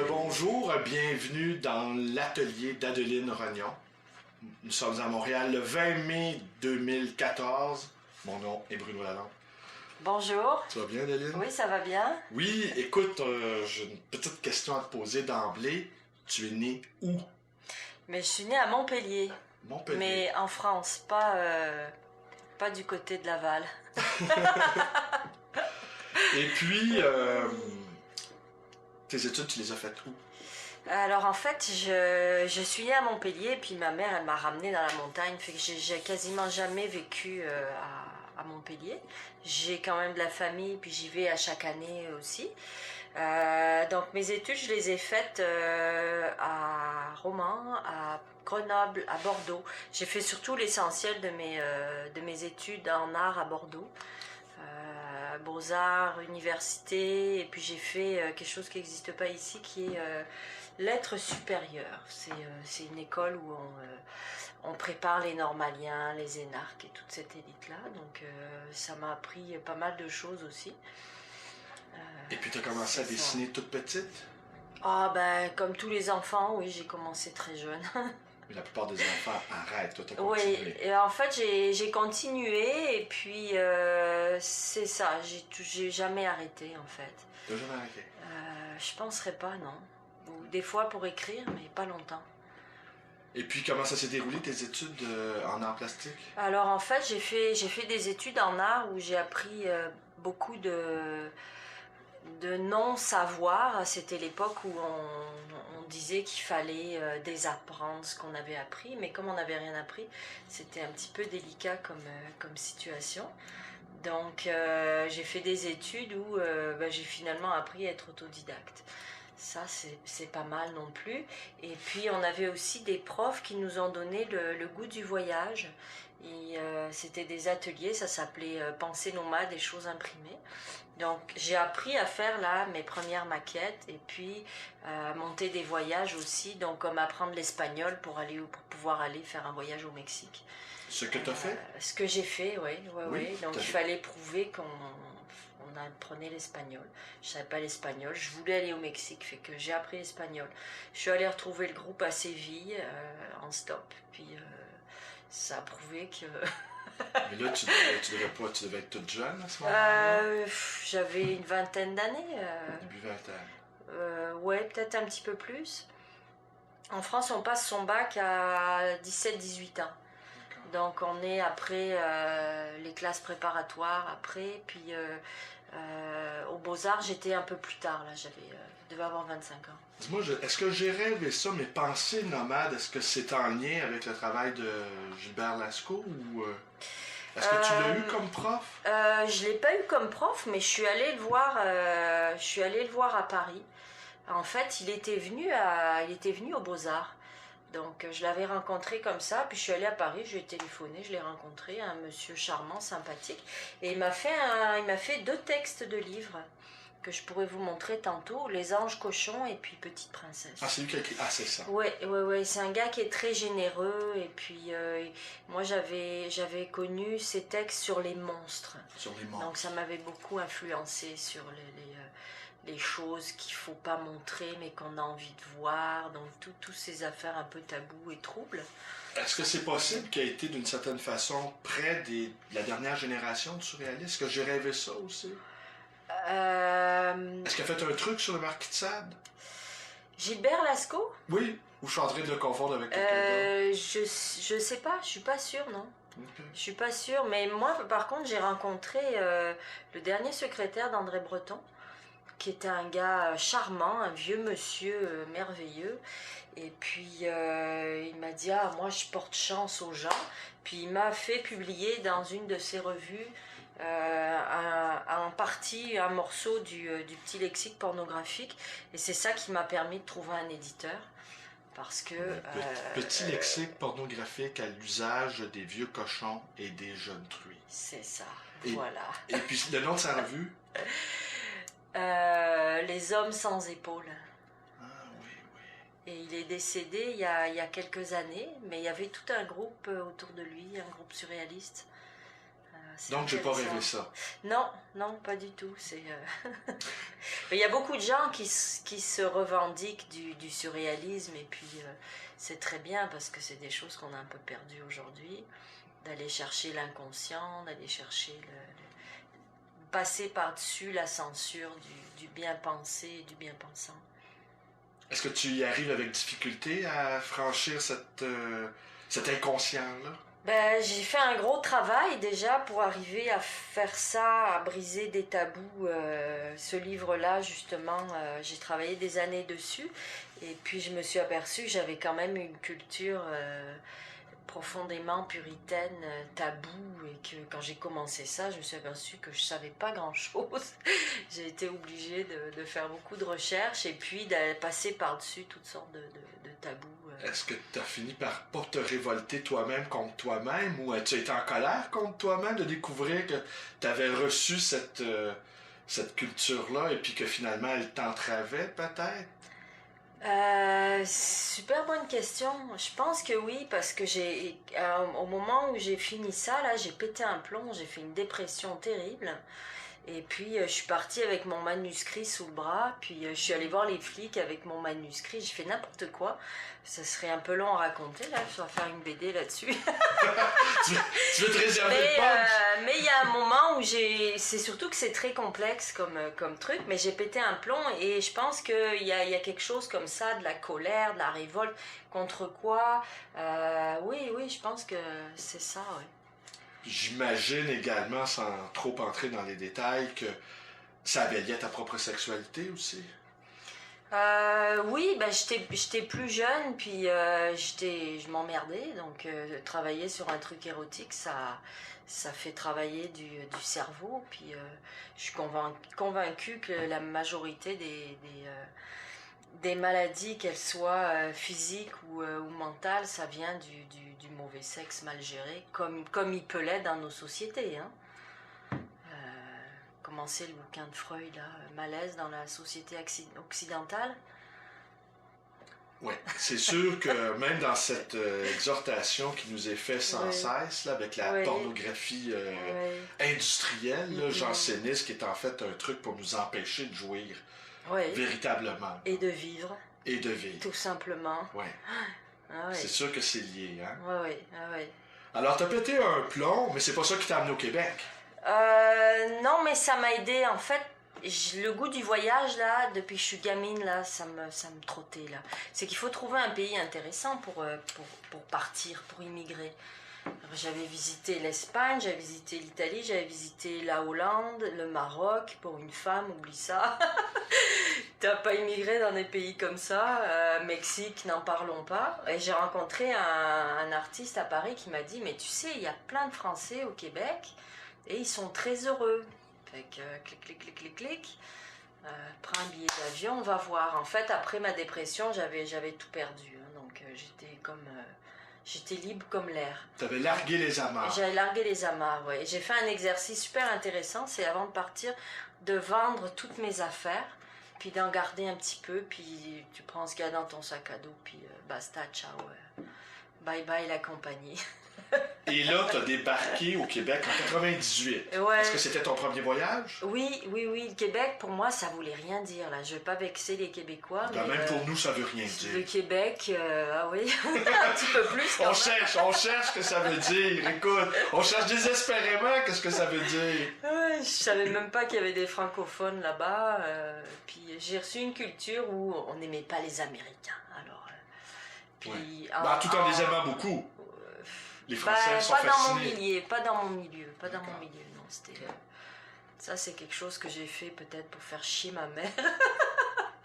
Bonjour, bienvenue dans l'atelier d'Adeline Rognon. Nous sommes à Montréal le 20 mai 2014. Mon nom est Bruno Lalonde. Bonjour. Tu vas bien, Adeline? Oui, ça va bien. Oui, écoute, j'ai une petite question à te poser d'emblée. Tu es né où? Mais je suis née à Montpellier. Montpellier. Mais en France, pas du côté de Laval. Et puis, tes études, tu les as faites où? Alors en fait, je suis née à Montpellier, puis ma mère, elle m'a ramenée dans la montagne, fait que j'ai quasiment jamais vécu à Montpellier. J'ai quand même de la famille, puis j'y vais à chaque année aussi. Donc mes études, je les ai faites à Romans, à Grenoble, à Bordeaux. J'ai fait surtout l'essentiel de mes études en art à Bordeaux. Beaux-Arts, université, et puis j'ai fait quelque chose qui n'existe pas ici, qui est lettres supérieures. C'est une école où on prépare les normaliens, les énarques et toute cette élite-là. Donc ça m'a appris pas mal de choses aussi. Et puis tu as commencé à dessiner toute petite? Ah ben, comme tous les enfants, oui, j'ai commencé très jeune. Mais la plupart des enfants arrêtent, toi t'as continué. Oui, et en fait j'ai continué et puis c'est ça, j'ai jamais arrêté en fait. T'as jamais arrêté? Je penserais pas, non. Ou des fois pour écrire, mais pas longtemps. Et puis comment ça s'est déroulé tes études en art plastique? Alors en fait j'ai fait des études en art où j'ai appris beaucoup de non-savoir. C'était l'époque où on disait qu'il fallait désapprendre ce qu'on avait appris, mais comme on n'avait rien appris, c'était un petit peu délicat comme situation. Donc j'ai fait des études où j'ai finalement appris à être autodidacte. Ça, c'est pas mal non plus. Et puis, on avait aussi des profs qui nous ont donné le goût du voyage. Et c'était des ateliers, ça s'appelait Pensée nomade et choses imprimées. Donc, j'ai appris à faire là mes premières maquettes et puis monter des voyages aussi. Donc, comme apprendre l'espagnol pour pouvoir aller faire un voyage au Mexique. Ce que tu as fait? Ce que j'ai fait, oui. Donc, il fallait prouver qu'on apprenait l'espagnol. Je savais pas l'espagnol. Je voulais aller au Mexique, fait que j'ai appris l'espagnol. Je suis allée retrouver le groupe à Séville en stop. Puis ça a prouvé que... Mais là, tu devais être toute jeune à ce moment-là? J'avais une vingtaine d'années. Début vingtaine. Ouais, peut-être un petit peu plus. En France, on passe son bac à 17-18 ans. Donc on est après les classes préparatoires, après, puis aux Beaux-Arts, j'étais un peu plus tard, là, je devais avoir 25 ans. Dis-moi, est-ce que j'ai rêvé ça, mes pensées nomades, est-ce que c'est en lien avec le travail de Gilbert Lascaux ou est-ce que tu l'as eu comme prof? Je l'ai pas eu comme prof, mais je suis allée le voir à Paris. En fait, il était venu aux Beaux-Arts. Donc je l'avais rencontré comme ça, puis je suis allée à Paris, je lui ai téléphoné, je l'ai rencontré, un monsieur charmant, sympathique, et il m'a fait 2 textes de livres que je pourrais vous montrer tantôt, Les Anges Cochons et puis Petite Princesse. Ah, c'est lui qui a écrit. Ah, c'est ça. Ouais, c'est un gars qui est très généreux, et puis moi j'avais connu ses textes sur les monstres. Sur les monstres. Donc ça m'avait beaucoup influencé sur les choses qu'il faut pas montrer mais qu'on a envie de voir, donc toutes ces affaires un peu tabous et troubles. Est-ce que c'est possible qu'il ait été d'une certaine façon près de la dernière génération de surréalistes? Est-ce que j'ai rêvé ça aussi? Est-ce qu'il a fait un truc sur le Marquis de Sade? Gilbert Lascaux? Oui, ou je suis en train de le confondre avec quelqu'un d'autre? Je sais pas, je suis pas sûre, non. Okay. Je suis pas sûre, mais moi par contre j'ai rencontré le dernier secrétaire d'André Breton, qui était un gars charmant, un vieux monsieur merveilleux. Et puis il m'a dit moi je porte chance aux gens. Puis il m'a fait publier dans une de ses revues en partie un morceau du petit lexique pornographique. Et c'est ça qui m'a permis de trouver un éditeur. Parce que... Petit lexique pornographique à l'usage des vieux cochons et des jeunes truies. C'est ça, et, voilà. Et puis le nom de sa revue? Les hommes sans épaules. Ah oui. Et il est décédé il y a quelques années, mais il y avait tout un groupe autour de lui, un groupe surréaliste. Donc j'ai pas rêvé ça. Non, pas du tout. C'est Mais il y a beaucoup de gens qui se revendiquent du surréalisme, et puis c'est très bien parce que c'est des choses qu'on a un peu perdues aujourd'hui, d'aller chercher l'inconscient, d'aller chercher passer par-dessus la censure du bien pensé et du bien pensant. Est-ce que tu y arrives avec difficulté à franchir cet inconscient-là? Ben, j'ai fait un gros travail déjà pour arriver à faire ça, à briser des tabous. Ce livre-là, justement, j'ai travaillé des années dessus. Et puis je me suis aperçue que j'avais quand même une culture profondément puritaine, taboue, et que quand j'ai commencé ça, je me suis aperçue que je savais pas grand-chose. J'ai été obligée de faire beaucoup de recherches et puis de passer par-dessus toutes sortes de tabous. Est-ce que tu as fini par pas te révolter toi-même contre toi-même, ou as-tu été en colère contre toi-même de découvrir que tu avais reçu cette culture-là et puis que finalement elle t'entravait peut-être? Super bonne question. Je pense que oui, parce que au moment où j'ai fini ça, là, j'ai pété un plomb, j'ai fait une dépression terrible. Et puis, je suis partie avec mon manuscrit sous le bras, puis je suis allée voir les flics avec mon manuscrit, j'ai fait n'importe quoi. Ça serait un peu long à raconter, là, je dois faire une BD là-dessus. tu veux te réserver le punch? Mais il y a un moment où c'est surtout que c'est très complexe comme truc, mais j'ai pété un plomb et je pense qu'il y a quelque chose comme ça, de la colère, de la révolte, contre quoi. Oui, je pense que c'est ça, oui. J'imagine également, sans trop entrer dans les détails, que ça avait lié à ta propre sexualité aussi. Oui, ben j'étais plus jeune, puis je m'emmerdais, donc travailler sur un truc érotique, ça fait travailler du cerveau, puis je suis convaincue que la majorité des maladies, qu'elles soient physiques ou mentales, ça vient du mauvais sexe mal géré, comme il peut l'être dans nos sociétés, hein. Commencer le bouquin de Freud, là, Malaise dans la société occidentale. Oui, c'est sûr que même dans cette exhortation qui nous est faite sans cesse, là, avec la pornographie industrielle, là, janséniste, qui est en fait un truc pour nous empêcher de jouir véritablement. Et de vivre. Et de vivre. Tout simplement. Oui. C'est sûr que c'est lié, hein? Oui. Alors, t'as pété un plomb, mais c'est pas ça qui t'a amené au Québec. Non, mais ça m'a aidé. En fait, le goût du voyage, là, depuis que je suis gamine, là, ça me trottait, là. C'est qu'il faut trouver un pays intéressant pour partir, pour immigrer. J'avais visité l'Espagne, j'avais visité l'Italie, j'avais visité la Hollande, le Maroc. Pour une femme, oublie ça. T'as pas immigré dans des pays comme ça. Mexique, n'en parlons pas. Et j'ai rencontré un artiste à Paris qui m'a dit, mais tu sais, il y a plein de Français au Québec et ils sont très heureux. Fait que clic. Prends un billet d'avion, on va voir. En fait, après ma dépression, j'avais tout perdu. Hein, donc j'étais libre comme l'air. T'avais largué les amarres. J'avais largué les amarres, oui. J'ai fait un exercice super intéressant, c'est avant de partir, de vendre toutes mes affaires, puis d'en garder un petit peu, puis tu prends ce qu'il y a dans ton sac à dos, puis basta, ciao. Bye bye la compagnie. Et là, tu as débarqué au Québec en 98. Ouais. Est-ce que c'était ton premier voyage? Oui. Le Québec, pour moi, ça voulait rien dire. Là. Je ne veux pas vexer les Québécois. Ben, mais même pour nous, ça veut rien dire. Le Québec, ah oui, un petit peu plus. On cherche ce que ça veut dire. Écoute, on cherche désespérément qu'est-ce que ça veut dire. Ouais, je savais même pas qu'il y avait des francophones là-bas. Puis j'ai reçu une culture où on n'aimait pas les Américains. Alors, puis tout en les aimant beaucoup. Les Français sont fascinés. Pas dans mon milieu, non, c'était... ça, c'est quelque chose que j'ai fait peut-être pour faire chier ma mère.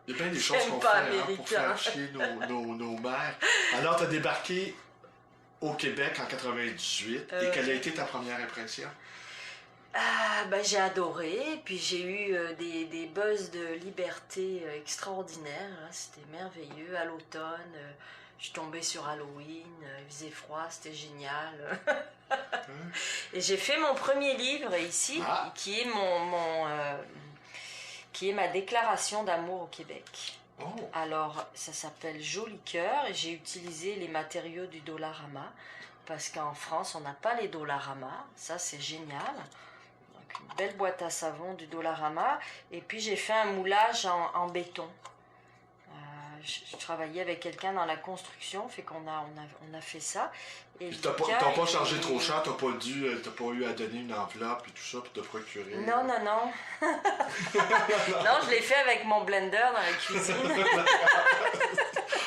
Il y a bien des choses qu'on fait pour faire chier nos mères. Alors, tu as débarqué au Québec en 98, et quelle a été ta première impression? J'ai adoré, puis j'ai eu des buzz de liberté extraordinaires, hein, c'était merveilleux, à l'automne... je suis tombée sur Halloween, il faisait froid, c'était génial. Et j'ai fait mon premier livre ici, qui est ma déclaration d'amour au Québec. Oh. Alors, ça s'appelle Joli Cœur, et j'ai utilisé les matériaux du Dollarama, parce qu'en France, on n'a pas les Dollarama, ça c'est génial. Donc, une belle boîte à savon du Dollarama. Et puis j'ai fait un moulage en béton. Je travaillais avec quelqu'un dans la construction, fait qu'on a fait ça. Et puis t'as pas chargé trop cher, t'as pas eu à donner une enveloppe et tout ça pour te procurer. Non. Non, je l'ai fait avec mon blender dans la cuisine.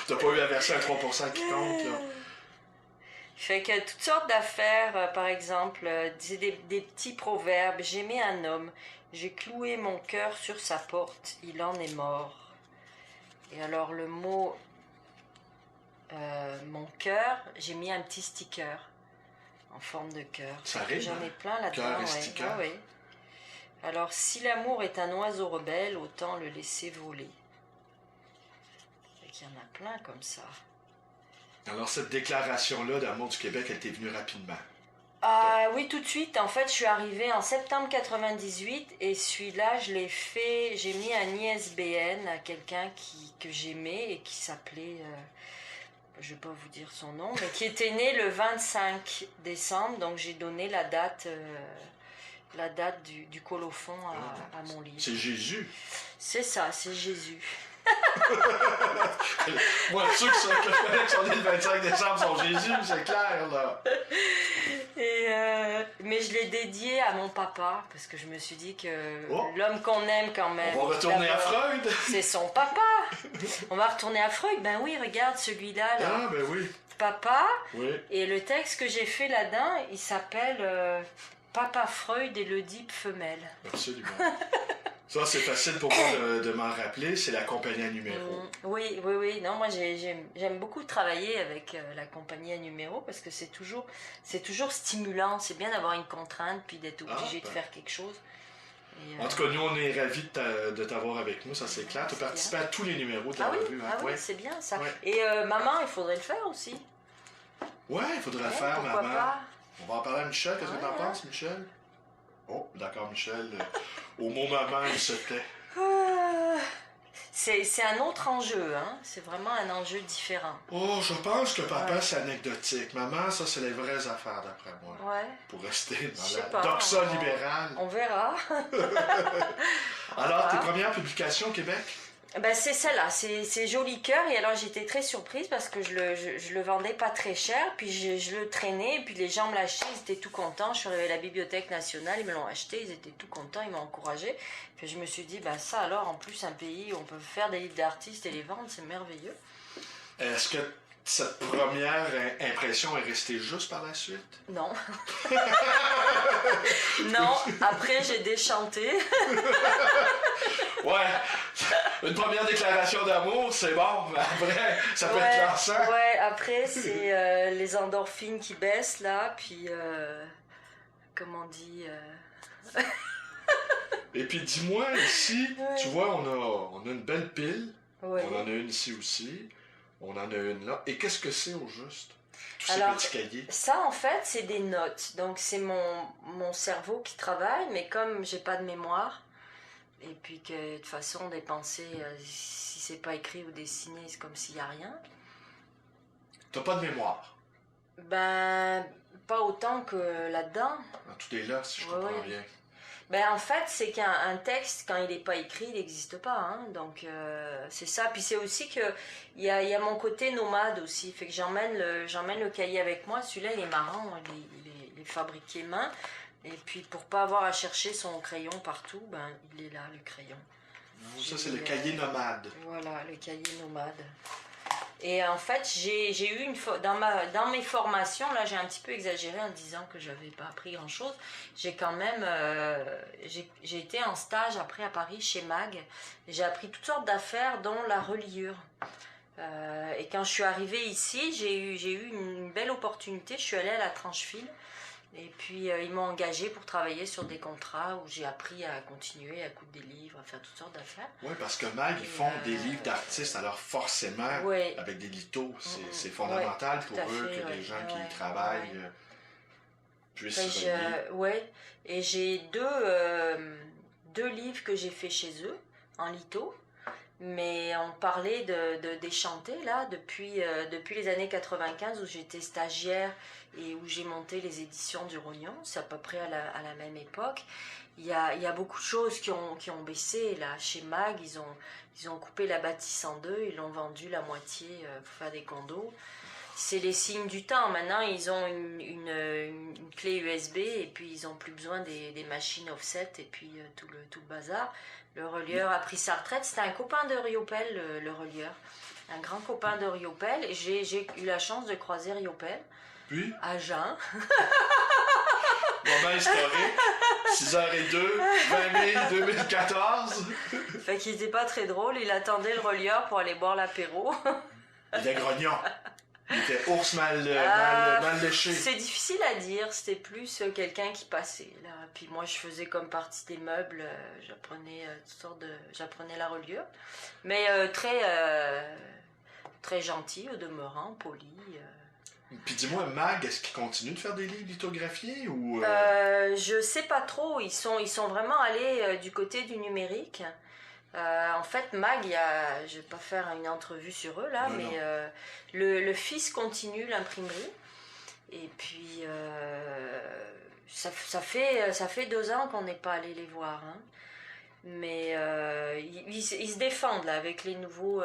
T'as pas eu à verser un 3% qui compte, là. Fait que toutes sortes d'affaires, par exemple, des petits proverbes. J'aimais un homme, j'ai cloué mon cœur sur sa porte, il en est mort. Et alors le mot mon cœur, j'ai mis un petit sticker en forme de cœur. Ça arrive, j'en ai plein là-dedans. Cœur et sticker. Ah, ouais. Alors si l'amour est un oiseau rebelle, autant le laisser voler. Il y en a plein comme ça. Alors cette déclaration-là d'amour du Québec, elle t'est venue rapidement? Oui, tout de suite. En fait, je suis arrivée en septembre 98 et celui-là, je l'ai fait. J'ai mis un ISBN à quelqu'un que j'aimais et qui s'appelait, je ne vais pas vous dire son nom, mais qui était né le 25 décembre. Donc j'ai donné la date du colophon à mon livre. C'est Jésus. C'est ça, c'est Jésus. Moi, ceux que je connais qui sont nés le 25 décembre sont Jésus, c'est clair, là. Mais je l'ai dédié à mon papa, parce que je me suis dit que l'homme qu'on aime quand même... On va retourner à Freud. C'est son papa. On va retourner à Freud. Ben oui, regarde celui-là. Là. Ah, ben oui. Papa. Oui. Et le texte que j'ai fait là-dedans, il s'appelle Papa Freud et l'Oedipe femelle. Absolument. Ça, c'est facile pour moi de m'en rappeler, c'est la compagnie à numéro. Oui. Non, moi, j'aime beaucoup travailler avec la compagnie à numéro parce que c'est toujours stimulant. C'est bien d'avoir une contrainte puis d'être obligé de faire quelque chose. En tout cas, nous, on est ravis de t'avoir avec nous, ça c'est clair. Tu as participé à tous les numéros de la revue. Hein? Oui, c'est bien ça. Ouais. Et maman, il faudrait le faire aussi. Ouais, il faudrait le faire, maman. Pas? On va en parler à Michel. Qu'est-ce que tu en penses, Michel? Oh, d'accord, Michel. Au mot maman, il se tait. C'est un autre enjeu, hein? C'est vraiment un enjeu différent. Oh, je pense que papa, c'est anecdotique. Maman, ça, c'est les vraies affaires, d'après moi. Ouais. Pour rester dans la doxa libérale. On verra. Alors, tes premières publications au Québec? Ben, c'est celle-là, c'est Joli Cœur. Et alors j'étais très surprise parce que je le vendais pas très cher, puis je le traînais, et puis les gens me l'achetaient, ils étaient tout contents. Je suis arrivée à la Bibliothèque nationale, ils me l'ont acheté, ils étaient tout contents, ils m'ont encouragé. Puis je me suis dit, ben ça alors, en plus un pays où on peut faire des livres d'artistes et les vendre, c'est merveilleux. Est-ce que cette première impression est restée juste par la suite? Non. Non, après j'ai déchanté. Ouais, une première déclaration d'amour, c'est bon, mais après, ça peut être lassant. Ouais, après, c'est les endorphines qui baissent, là, puis, comment on dit... Et puis, dis-moi, ici, tu vois, on a une belle pile, on en a une ici aussi, on en a une là, et qu'est-ce que c'est au juste? Tous ces petits cahiers. Ça, en fait, c'est des notes, donc c'est mon cerveau qui travaille, mais comme j'ai pas de mémoire, et puis que de toute façon, des pensées, si c'est pas écrit ou dessiné, c'est comme s'il n'y a rien. T'as pas de mémoire? Ben, pas autant que là-dedans. Tout est là, si je comprends bien. Ben, en fait, c'est qu'un texte, quand il n'est pas écrit, il n'existe pas. Hein? Donc, c'est ça. Puis c'est aussi qu'il y a mon côté nomade aussi. Fait que j'emmène le cahier avec moi. Celui-là, il est marrant. Il est fabriqué main. Et puis, pour pas avoir à chercher son crayon partout, ben, il est là, le crayon. Ça, c'est le cahier nomade. Voilà, le cahier nomade. Et en fait, j'ai eu dans mes formations, là, j'ai un petit peu exagéré en disant que j'avais pas appris grand-chose. J'ai quand même, j'ai été en stage après à Paris chez Mag. J'ai appris toutes sortes d'affaires, dont la reliure. Et quand je suis arrivée ici, j'ai eu une belle opportunité. Je suis allée à la Trancheville. Et puis, ils m'ont engagée pour travailler sur des contrats où j'ai appris à continuer à coudre des livres, à faire toutes sortes d'affaires. Oui, parce que Mag, ils font des livres d'artistes, alors forcément, avec des lithos, c'est fondamental pour eux que les gens qui y travaillent puissent relier. Oui, et j'ai deux livres que j'ai fait chez eux, en litho. Mais on parlait de déchanter, là, depuis les années 95, où j'étais stagiaire et où j'ai monté les éditions du Rognon. C'est à peu près à la même époque. Il y a beaucoup de choses qui ont baissé. Là, chez Mag, ils ont coupé la bâtisse en deux, ils l'ont vendue la moitié pour faire des condos. C'est les signes du temps. Maintenant, ils ont une clé USB et puis ils n'ont plus besoin des machines offset et puis tout le bazar. Le relieur a pris sa retraite. C'était un copain de Riopel, le relieur. Un grand copain de Riopel. Et j'ai eu la chance de croiser Riopel. Puis? À Jeun. Moment historique. 6h02, 20 mai 2014. Fait qu'il était pas très drôle. Il attendait le relieur pour aller boire l'apéro. Il était grognon. Il était ours mal léché. C'est difficile à dire, c'était plus quelqu'un qui passait là. Puis moi je faisais comme partie des meubles, j'apprenais j'apprenais la reliure. Mais très gentil au demeurant, poli. Puis dis-moi, Mag, est-ce qu'il continue de faire des livres lithographiés ou je sais pas trop, ils sont vraiment allés du côté du numérique. En fait, Mag, je vais pas faire une entrevue sur eux là, non, mais non. Le fils continue l'imprimerie. Et puis, ça fait 2 ans qu'on n'est pas allé les voir. Hein. Mais ils se défendent là, avec les nouveaux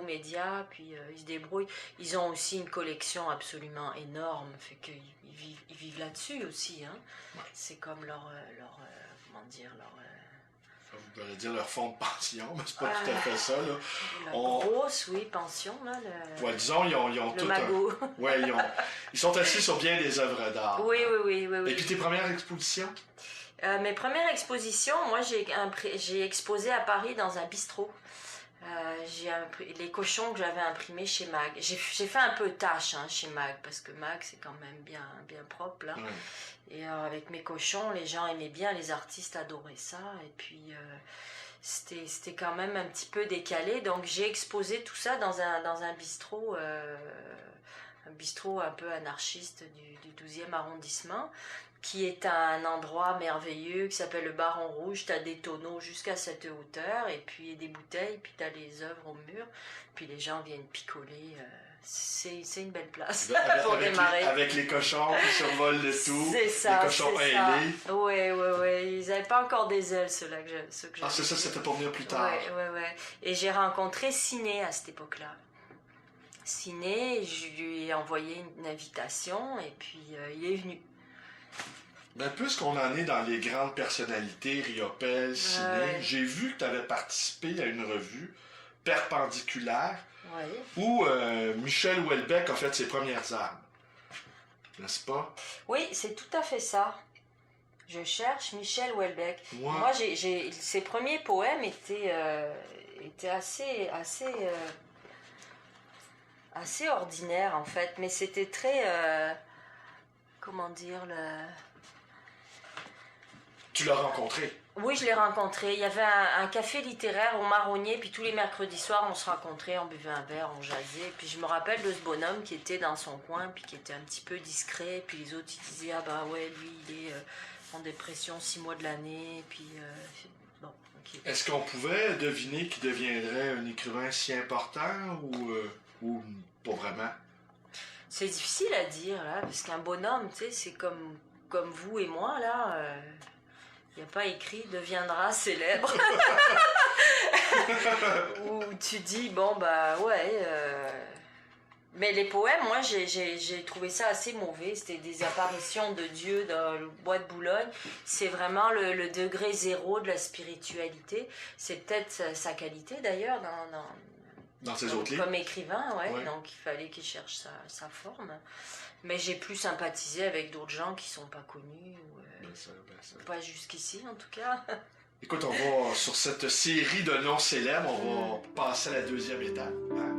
médias, puis ils se débrouillent. Ils ont aussi une collection absolument énorme, fait qu'ils vivent là-dessus aussi. Hein. Ouais. C'est comme comment dire, vous allez dire leur fonds de pension, mais c'est pas tout à fait ça. Là. Grosse, oui, pension. Là, ouais, disons, ils ont le tout magot. Ouais, ils sont assis sur bien des œuvres d'art. Oui. Et puis tes premières expositions? Mes premières expositions, moi j'ai exposé à Paris dans un bistrot. Les cochons que j'avais imprimés chez Mag. J'ai fait un peu tâche chez Mag, parce que Mag c'est quand même bien propre là. Ouais. Et avec mes cochons, les gens aimaient bien, les artistes adoraient ça. Et puis c'était quand même un petit peu décalé. Donc j'ai exposé tout ça dans un bistrot. Un bistrot un peu anarchiste du 12e arrondissement, qui est un endroit merveilleux qui s'appelle le Baron Rouge. Tu as des tonneaux jusqu'à cette hauteur, et puis des bouteilles, puis tu as les œuvres au mur, puis les gens viennent picoler. C'est une belle place pour démarrer. Avec les cochons qui survolent le tout. C'est ça. Les cochons ailés. Oui. Ils n'avaient pas encore des ailes, ceux que j'ai. Ah, c'est ça, c'était pour venir plus tard. Oui. Et j'ai rencontré Ciné à cette époque-là. Ciné, je lui ai envoyé une invitation et puis il est venu. Ben, puisqu'on en est dans les grandes personnalités, Riopel, Ciné, j'ai vu que tu avais participé à une revue perpendiculaire où Michel Houellebecq a fait ses premières armes. N'est-ce pas? Oui, c'est tout à fait ça. Je cherche Michel Houellebecq. Ouais. Moi, ses premiers poèmes étaient assez ordinaire en fait, mais c'était très comment dire Tu l'as rencontré? Oui, je l'ai rencontré. Il y avait un café littéraire au Marronnier, puis tous les mercredis soirs on se rencontrait, on buvait un verre, on jasait, puis je me rappelle de ce bonhomme qui était dans son coin, puis qui était un petit peu discret, puis les autres ils disaient ah bah ouais, lui il est en dépression 6 mois de l'année, puis bon. Okay. Est-ce qu'on pouvait deviner qu'il deviendrait un écrivain si important ou pas vraiment? C'est difficile à dire, là, parce qu'un bonhomme, tu sais, c'est comme vous et moi, là. Il n'y a pas écrit « deviendra célèbre ». Où tu dis, bon, bah ouais. Mais les poèmes, moi, j'ai trouvé ça assez mauvais. C'était des apparitions de Dieu dans le bois de Boulogne. C'est vraiment le degré zéro de la spiritualité. C'est peut-être sa qualité, d'ailleurs, dans ses autres livres. Comme écrivain, ouais. Donc il fallait qu'il cherche sa forme. Mais j'ai plus sympathisé avec d'autres gens qui sont pas connus. Bien sûr. Pas jusqu'ici, en tout cas. Écoute, on va, sur cette série de noms célèbres, on va passer à la deuxième étape. Hein?